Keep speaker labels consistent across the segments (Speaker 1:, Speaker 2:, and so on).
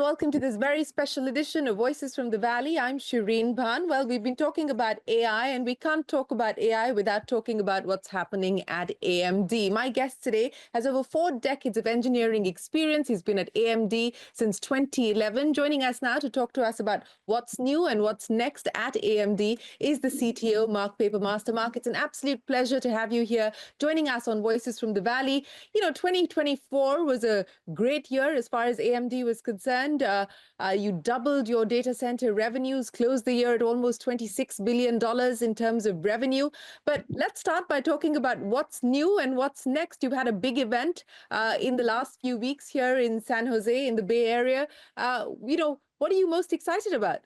Speaker 1: welcome to this very special edition of Voices from the Valley. I'm Shereen Bhan. Well, we've been talking about AI, and we can't talk about AI without talking about what's happening at AMD. My guest today has over 4 decades of engineering experience. He's been at AMD since 2011. Joining us now to talk to us about what's new and what's next at AMD is the CTO, Mark Papermaster. Mark, it's an absolute pleasure to have you here joining us on Voices from the Valley. 2024 was a great year as far as AMD was concerned. You doubled your data center revenues, closed the year at almost $26 billion in terms of revenue. But let's start by talking about what's new and what's next. You've had a big event in the last few weeks here in San Jose, in the Bay Area. What are you most excited about?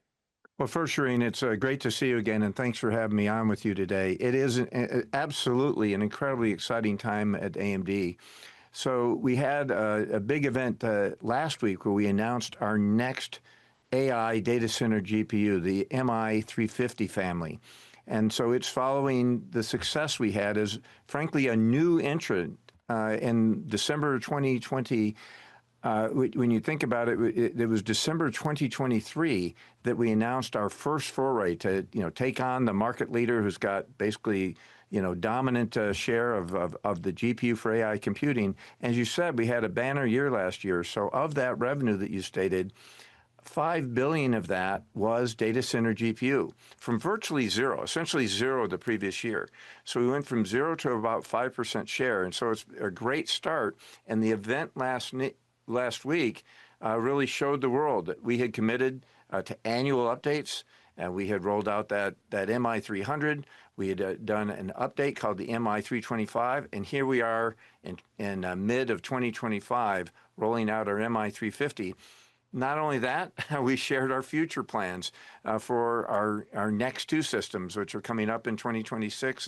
Speaker 2: Well, first, Shereen, it's great to see you again, and thanks for having me on with you today. It is absolutely an incredibly exciting time at AMD. So we had a big event last week where we announced our next AI data center GPU, the MI350 family. And so it's following the success we had as, frankly, a new entrant in December 2020. When you think about it, it was December 2023 that we announced our first foray to take on the market leader who's got basically dominant share of the GPU for AI computing. As you said, we had a banner year last year. So of that revenue that you stated, $5 billion of that was data center GPU from virtually zero, essentially zero the previous year. So we went from zero to about 5% share. And so it's a great start. And the event last week really showed the world that we had committed to annual updates. And we had rolled out that MI300. We had done an update called the MI325. And here we are in mid of 2025, rolling out our MI350. Not only that, we shared our future plans for our next two systems, which are coming up in 2026,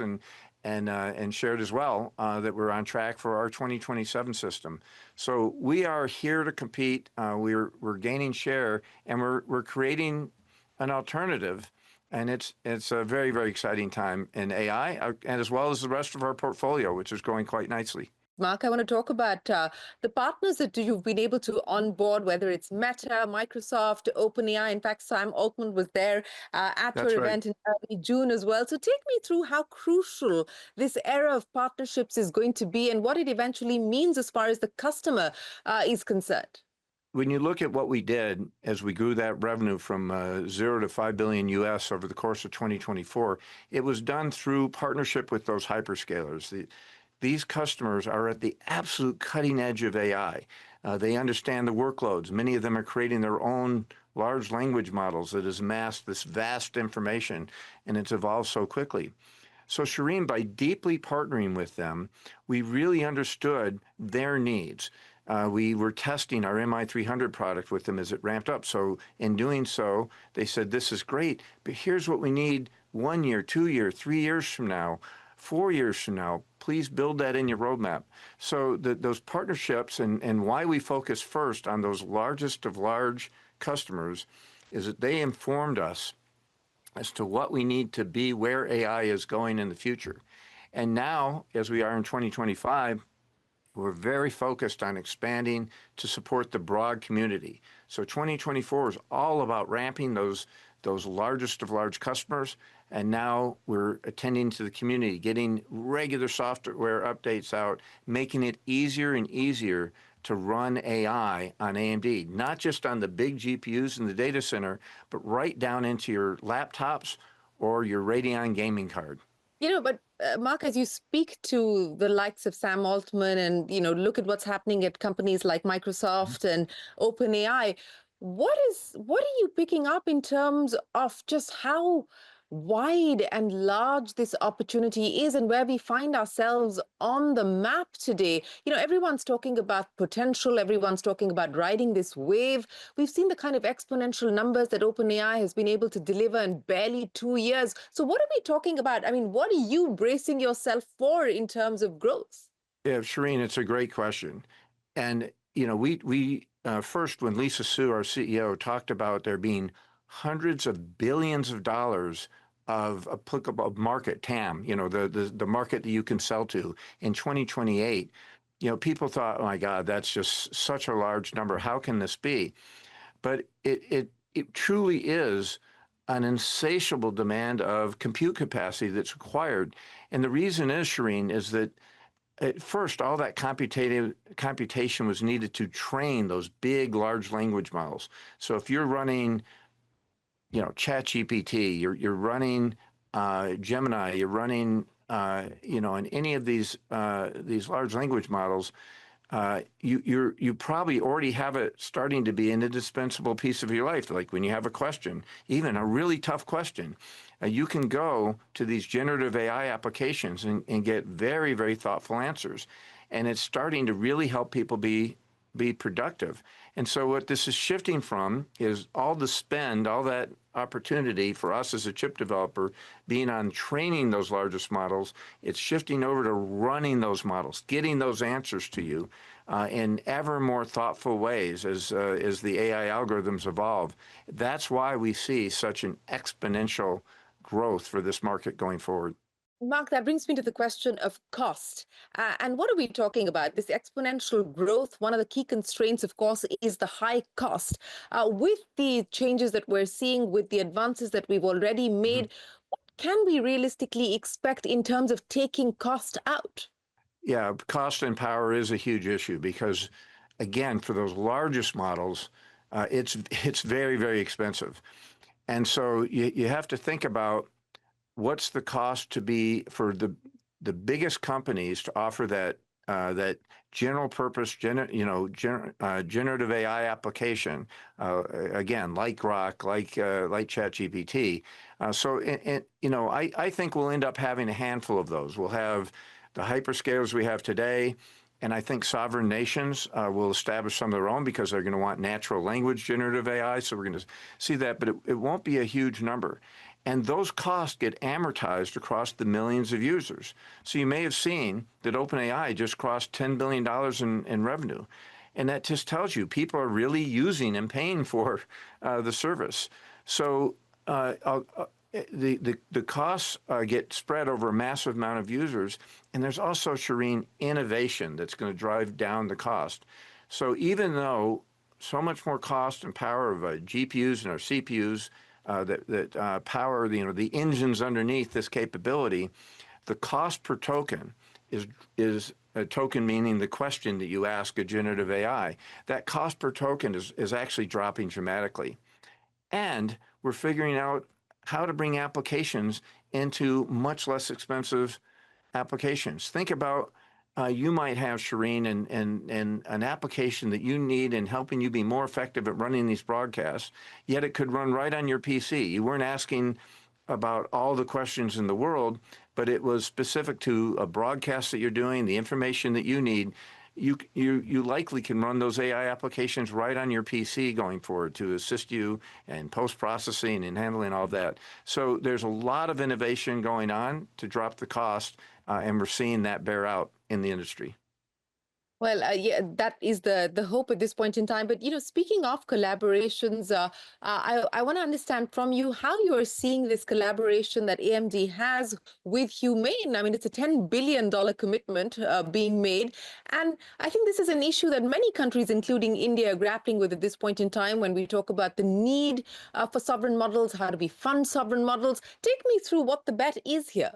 Speaker 2: and shared as well that we're on track for our 2027 system. So we are here to compete. We're gaining share, and we're creating an alternative, and it's a very, very exciting time in AI, and as well as the rest of our portfolio, which is going quite nicely.
Speaker 1: Mark, I want to talk about the partners that you've been able to onboard, whether it's Meta, Microsoft, OpenAI. In fact, Sam Altman was there at your event in early June as well. So take me through how crucial this era of partnerships is going to be and what it eventually means as far as the customer is concerned.
Speaker 2: When you look at what we did as we grew that revenue from 0 to 5 billion US over the course of 2024, it was done through partnership with those hyperscalers. These customers are at the absolute cutting edge of AI. They understand the workloads. Many of them are creating their own large language models that has amassed this vast information, and it's evolved so quickly. So Shereen, by deeply partnering with them, we really understood their needs. We were testing our MI300 product with them as it ramped up. So in doing so, they said, this is great, but here's what we need 1 year, 2 years, 3 years from now, 4 years from now. Please build that in your roadmap. So those partnerships and why we focus first on those largest of large customers is that they informed us as to what we need to be, where AI is going in the future. And now, as we are in 2025, we're very focused on expanding to support the broad community. So 2024 is all about ramping those largest of large customers, and now we're attending to the community, getting regular software updates out, making it easier and easier to run AI on AMD, not just on the big GPUs in the data center, but right down into your laptops or your Radeon gaming card.
Speaker 1: But Mark, as you speak to the likes of Sam Altman and, look at what's happening at companies like Microsoft and OpenAI, what are you picking up in terms of just how wide and large this opportunity is and where we find ourselves on the map today? Everyone's talking about potential. Everyone's talking about riding this wave. We've seen the kind of exponential numbers that OpenAI has been able to deliver in barely 2 years. So what are we talking about? I mean, what are you bracing yourself for in terms of growth?
Speaker 2: Yeah, Shereen, it's a great question. And, we first, when Lisa Su, our CEO, talked about there being hundreds of billions of dollars of applicable market, TAM, the market that you can sell to in 2028, people thought, oh my God, that's just such a large number. How can this be? but it truly is an insatiable demand of compute capacity that's required. And the reason is, Shereen, is that at first, all that computation was needed to train those big, large language models. So if you're running, ChatGPT, you're running Gemini, you're running, in any of these large language models, you probably already have it starting to be an indispensable piece of your life. Like when you have a question, even a really tough question, you can go to these generative AI applications and get very, very thoughtful answers. And it's starting to really help people be productive. And so what this is shifting from is all the spend, all that opportunity for us as a chip developer being on training those largest models. It's shifting over to running those models, getting those answers to you in ever more thoughtful ways as the AI algorithms evolve. That's why we see such an exponential growth for this market going forward.
Speaker 1: Mark, that brings me to the question of cost. And what are we talking about? This exponential growth, one of the key constraints, of course, is the high cost. With the changes that we're seeing, with the advances that we've already made, what can we realistically expect in terms of taking cost out?
Speaker 2: Yeah, cost and power is a huge issue because, again, for those largest models, it's very, very expensive. And so you have to think about what's the cost to be for the biggest companies to offer that general purpose generative AI application, again, like Grok, like ChatGPT. I think we'll end up having a handful of those. We'll have the hyperscalers we have today, and I think sovereign nations will establish some of their own because they're going to want natural language generative AI. So we're going to see that, but it won't be a huge number. And those costs get amortized across the millions of users. So you may have seen that OpenAI just crossed $10 billion in revenue. And that just tells you people are really using and paying for the service. So the costs get spread over a massive amount of users. And there's also, Shereen, innovation that's going to drive down the cost. So even though so much more cost and power of GPUs and our CPUs that power the engines underneath this capability, the cost per token is a token meaning the question that you ask a generative AI. That cost per token is actually dropping dramatically. And we're figuring out how to bring applications into much less expensive applications. Think about you might have, Shereen, and an application that you need in helping you be more effective at running these broadcasts, yet it could run right on your PC. You weren't asking about all the questions in the world, but it was specific to a broadcast that you're doing, the information that you need. You likely can run those AI applications right on your PC going forward to assist you in post-processing and handling all of that. So there's a lot of innovation going on to drop the cost, and we're seeing that bear out in the industry.
Speaker 1: Well, yeah, that is the hope at this point in time. But speaking of collaborations, I want to understand from you how you are seeing this collaboration that AMD has with Humane. I mean, it's a $10 billion commitment being made, and I think this is an issue that many countries, including India, are grappling with at this point in time. When we talk about the need for sovereign models, how do we fund sovereign models? Take me through what the bet is here.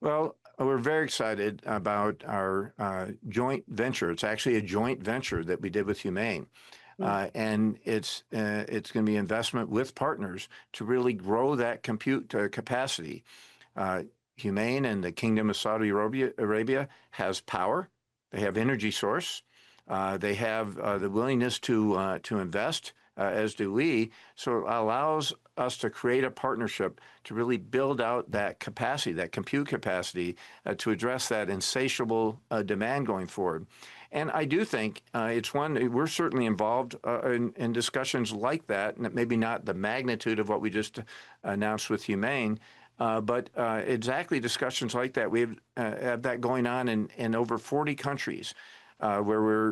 Speaker 2: Well, we're very excited about our joint venture. It's actually a joint venture that we did with Humane. And it's going to be investment with partners to really grow that compute capacity. Humane and the Kingdom of Saudi Arabia has power. They have energy source. They have the willingness to invest, as do we. So it allows us to create a partnership to really build out that capacity, that compute capacity, to address that insatiable demand going forward. And I do think it's one, we're certainly involved in discussions like that, maybe not the magnitude of what we just announced with Humane, but exactly discussions like that. We have that going on in over 40 countries. Where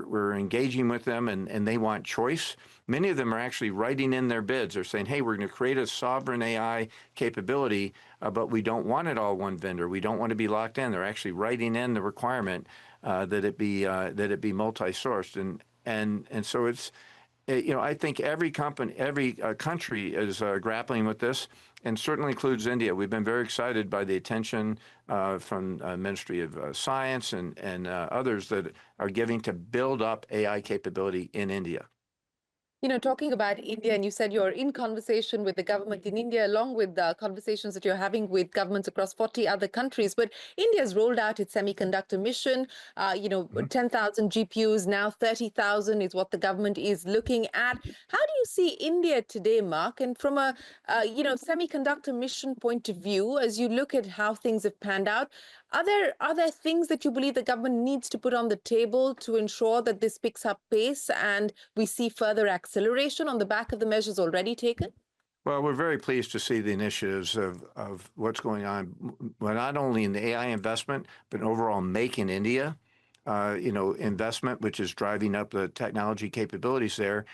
Speaker 2: we're engaging with them and they want choice. Many of them are actually writing in their bids. They're saying, hey, we're going to create a sovereign AI capability, but we don't want it all one vendor. We don't want to be locked in. They're actually writing in the requirement that it be multi-sourced. And so I think every company, every country is grappling with this, and certainly includes India. We've been very excited by the attention from Ministry of Science and others that are giving to build up AI capability in India.
Speaker 1: Talking about India, and you said you're in conversation with the government in India, along with the conversations that you're having with governments across 40 other countries. But India's rolled out its semiconductor mission. 10,000 GPUs, now 30,000 is what the government is looking at. How do you see India today, Mark? And from a, semiconductor mission point of view, as you look at how things have panned out, are there things that you believe the government needs to put on the table to ensure that this picks up pace and we see further acceleration on the back of the measures already taken?
Speaker 2: Well, we're very pleased to see the initiatives of what's going on, well, not only in the AI investment, but overall Make in India, investment, which is driving up the technology capabilities there.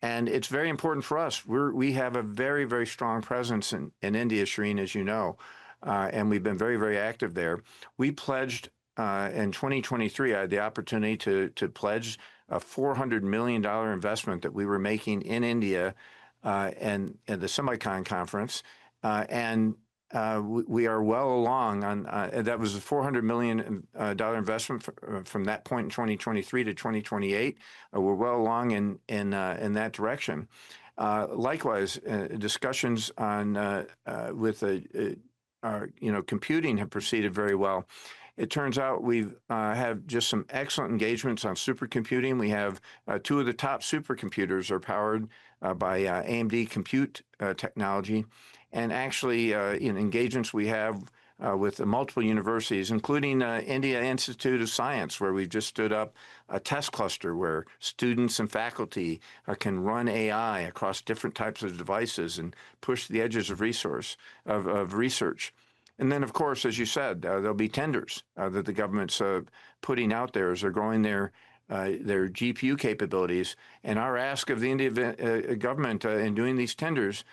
Speaker 2: And it's very important for us. We have a very, very strong presence in India, Shereen, as you know, and we've been very, very active there. We pledged in 2023, I had the opportunity to pledge a $400 million investment that we were making in India and the Semicon conference. We are well along on that was a $400 million investment from that point in 2023 to 2028. We're well along in that direction. Likewise, discussions on with our computing have proceeded very well. It turns out we have just some excellent engagements on supercomputing. We have two of the top supercomputers are powered by AMD compute technology. And actually, in engagements we have with multiple universities, including India Institute of Science, where we've just stood up a test cluster where students and faculty can run AI across different types of devices and push the edges of research. And then, of course, as you said, there'll be tenders that the government's putting out there as they're growing their GPU capabilities. And our ask of the Indian government in doing these tenders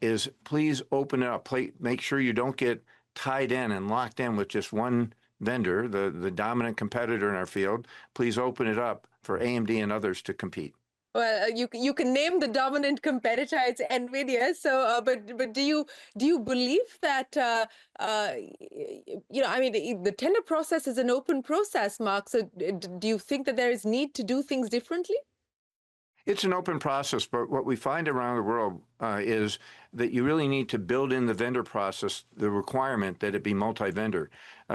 Speaker 2: is please open it up. Make sure you don't get tied in and locked in with just one vendor, the dominant competitor in our field. Please open it up for AMD and others to compete.
Speaker 1: Well, you can name the dominant competitor. It's NVIDIA. So, but do you believe that the tender process is an open process, Mark? So, do you think that there is need to do things differently?
Speaker 2: It's an open process, but what we find around the world is that you really need to build in the vendor process the requirement that it be multi-vendor,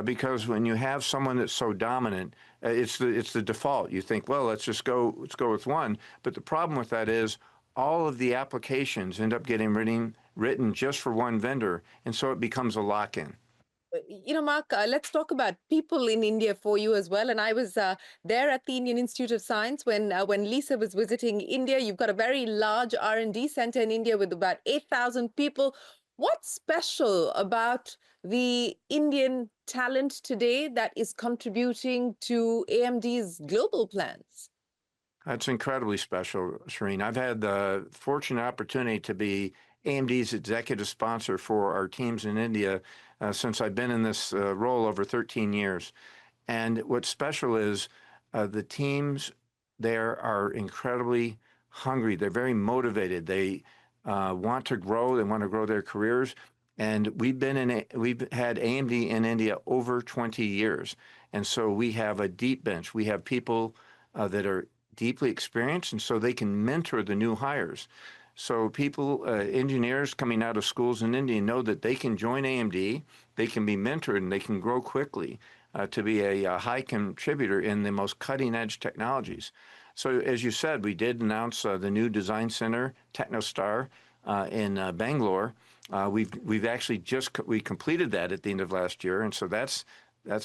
Speaker 2: because when you have someone that's so dominant, it's the default. You think, well, let's go with one. But the problem with that is all of the applications end up getting written just for one vendor, and so it becomes a lock-in.
Speaker 1: Mark, let's talk about people in India for you as well. And I was there at the Indian Institute of Science when Lisa was visiting India. You've got a very large R&D center in India with about 8,000 people. What's special about the Indian talent today that is contributing to AMD's global plans?
Speaker 2: That's incredibly special, Shereen. I've had the fortunate opportunity to be AMD's executive sponsor for our teams in India since I've been in this role over 13 years. And what's special is the teams there are incredibly hungry. They're very motivated. They want to grow. They want to grow their careers. And we've had AMD in India over 20 years. And so we have a deep bench. We have people that are deeply experienced, and so they can mentor the new hires. So people, engineers coming out of schools in India know that they can join AMD, they can be mentored, and they can grow quickly to be a high contributor in the most cutting edge technologies. So as you said, we did announce the new design center, TechnoStar, in Bangalore. We've actually we completed that at the end of last year, and so that's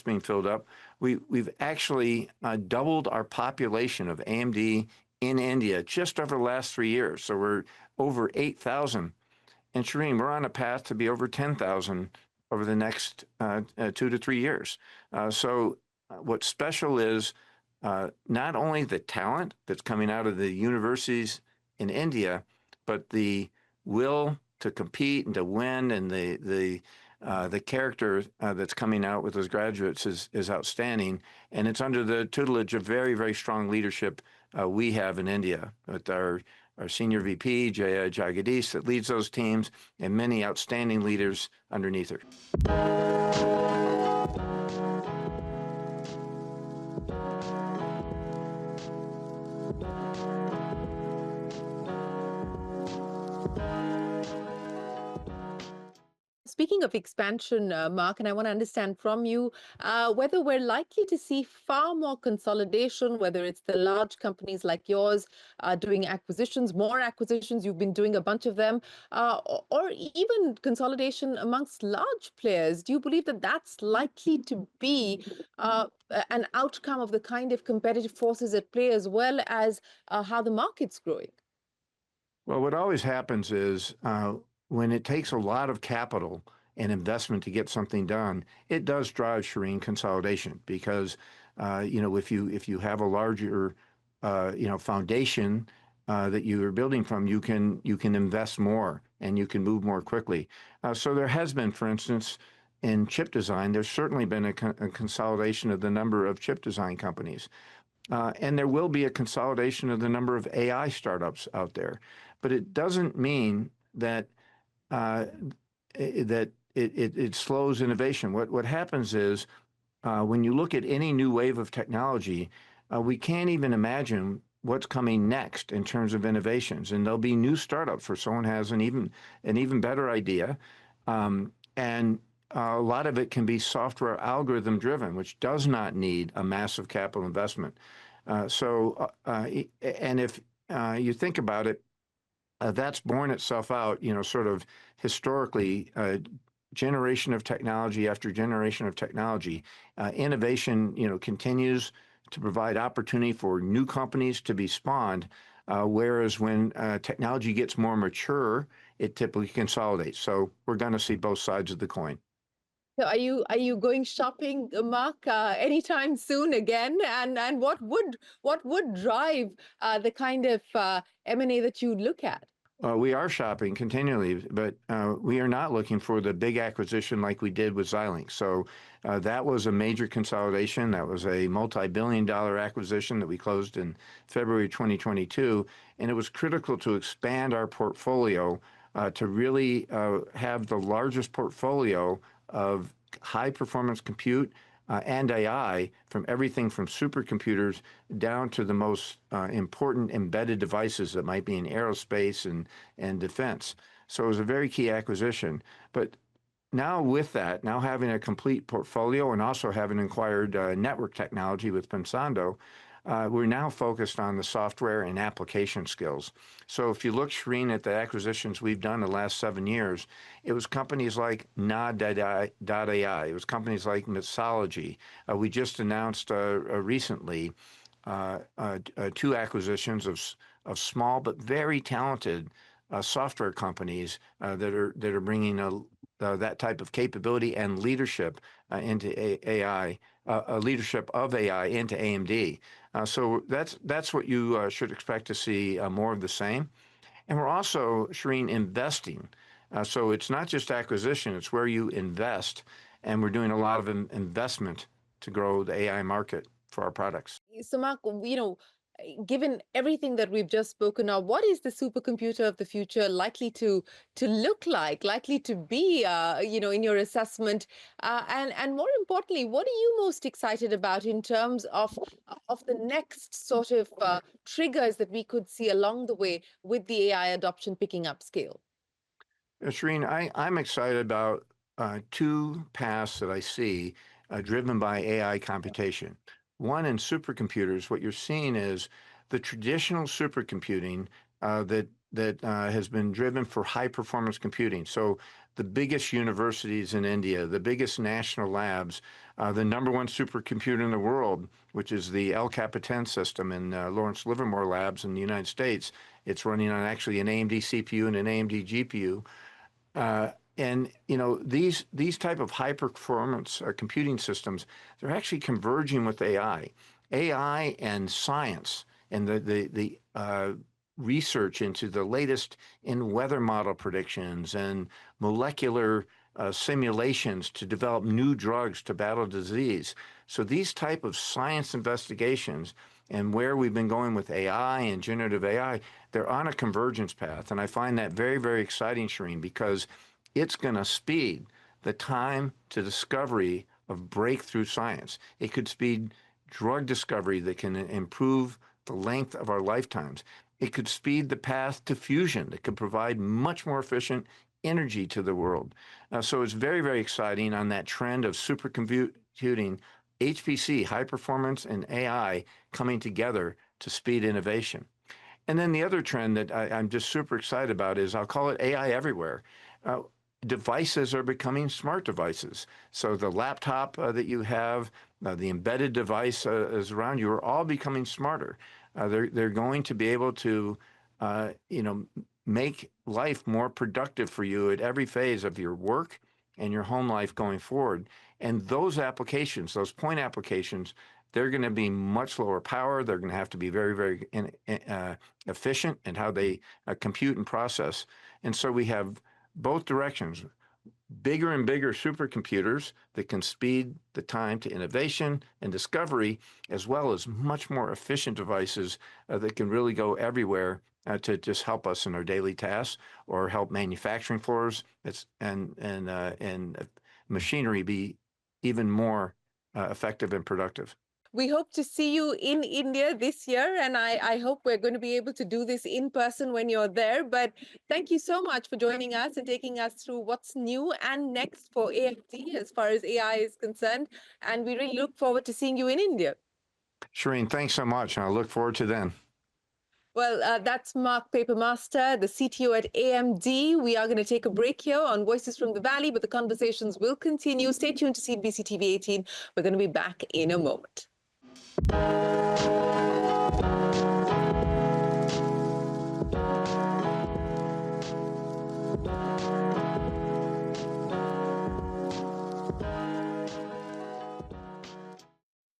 Speaker 2: being filled up. We've actually doubled our population of AMD in India just over the last 3 years. So we're over 8,000. And Shereen, we're on a path to be over 10,000 over the next 2 to 3 years. So what's special is not only the talent that's coming out of the universities in India, but the will to compete and to win, and the character that's coming out with those graduates is outstanding. And it's under the tutelage of very, very strong leadership we have in India with our our senior VP, Jaya Jagadish, that leads those teams, and many outstanding leaders underneath her.
Speaker 1: Speaking of expansion, Mark, and I want to understand from you whether we're likely to see far more consolidation, whether it's the large companies like yours doing acquisitions, more acquisitions, you've been doing a bunch of them, or even consolidation amongst large players. Do you believe that that's likely to be an outcome of the kind of competitive forces at play, as well as how the market's growing?
Speaker 2: Well, what always happens is when it takes a lot of capital and investment to get something done, it does drive, Shereen, consolidation because if you have a larger foundation that you are building from, you can invest more and you can move more quickly. So there has been, for instance, in chip design, there's certainly been a consolidation of the number of chip design companies. And there will be a consolidation of the number of AI startups out there. But it doesn't mean that it slows innovation. What happens is when you look at any new wave of technology, we can't even imagine what's coming next in terms of innovations. And there'll be new startups where someone has an even better idea. And a lot of it can be software algorithm driven, which does not need a massive capital investment. And if you think about it, that's borne itself out, sort of historically, generation of technology after generation of technology. Innovation, continues to provide opportunity for new companies to be spawned, whereas when technology gets more mature, it typically consolidates. So we're going to see both sides of the coin.
Speaker 1: So are you going shopping, Mark, anytime soon again? And what would drive the kind of M&A that you look at?
Speaker 2: We are shopping continually, but we are not looking for the big acquisition like we did with Xilinx. So that was a major consolidation. That was a multi-billion-dollar acquisition that we closed in February 2022, and it was critical to expand our portfolio to really have the largest portfolio of high-performance compute and AI, from everything from supercomputers down to the most important embedded devices that might be in aerospace and defense. So it was a very key acquisition. But now with that, now having a complete portfolio and also having acquired network technology with Pensando, we're now focused on the software and application skills. So if you look, Shereen, at the acquisitions we've done the last 7 years, it was companies like Nod.ai, it was companies like Mitsology. We just announced recently 2 acquisitions of small but very talented software companies that are bringing that type of capability and leadership into AI, leadership of AI into AMD. So that's what you should expect to see more of the same. And we're also, Shereen, investing. So it's not just acquisition, it's where you invest. And we're doing a lot of investment to grow the AI market for our products.
Speaker 1: So, Mark, given everything that we've just spoken of, what is the supercomputer of the future likely to look like, likely to be, in your assessment? And more importantly, what are you most excited about in terms of the next sort of triggers that we could see along the way with the AI adoption picking up scale?
Speaker 2: Shereen, I'm excited about 2 paths that I see driven by AI computation. One, in supercomputers, what you're seeing is the traditional supercomputing that has been driven for high performance computing. So the biggest universities in India, the biggest national labs, the #1 supercomputer in the world, which is the El Capitan system in Lawrence Livermore Labs in the United States. It's running on actually an AMD CPU and an AMD GPU. And these type of high performance computing systems, they're actually converging with AI and science, and the research into the latest in weather model predictions and molecular simulations to develop new drugs to battle disease. So these type of science investigations and where we've been going with AI and generative AI, they're on a convergence path. And I find that very, very exciting, Shereen, because it's going to speed the time to discovery of breakthrough science. It could speed drug discovery that can improve the length of our lifetimes. It could speed the path to fusion that could provide much more efficient energy to the world. So it's very, very exciting on that trend of supercomputing, HPC, high performance, and AI coming together to speed innovation. And then the other trend that I'm just super excited about is I'll call it AI everywhere. Devices are becoming smart devices. So the laptop that you have, the embedded device is around you are all becoming smarter. They're going to be able to, make life more productive for you at every phase of your work and your home life going forward. And those applications, those point applications, they're going to be much lower power. They're going to have to be very, very efficient in how they compute and process. And so we have both directions, bigger and bigger supercomputers that can speed the time to innovation and discovery, as well as much more efficient devices that can really go everywhere to just help us in our daily tasks or help manufacturing floors and machinery be even more effective and productive.
Speaker 1: We hope to see you in India this year, and I hope we're going to be able to do this in person when you're there. But thank you so much for joining us and taking us through what's new and next for AMD as far as AI is concerned. And we really look forward to seeing you in India.
Speaker 2: Shereen, thanks so much. And I look forward to then.
Speaker 1: Well, that's Mark Papermaster, the CTO at AMD. We are going to take a break here on Voices from the Valley, but the conversations will continue. Stay tuned to CNBC TV 18. We're going to be back in a moment.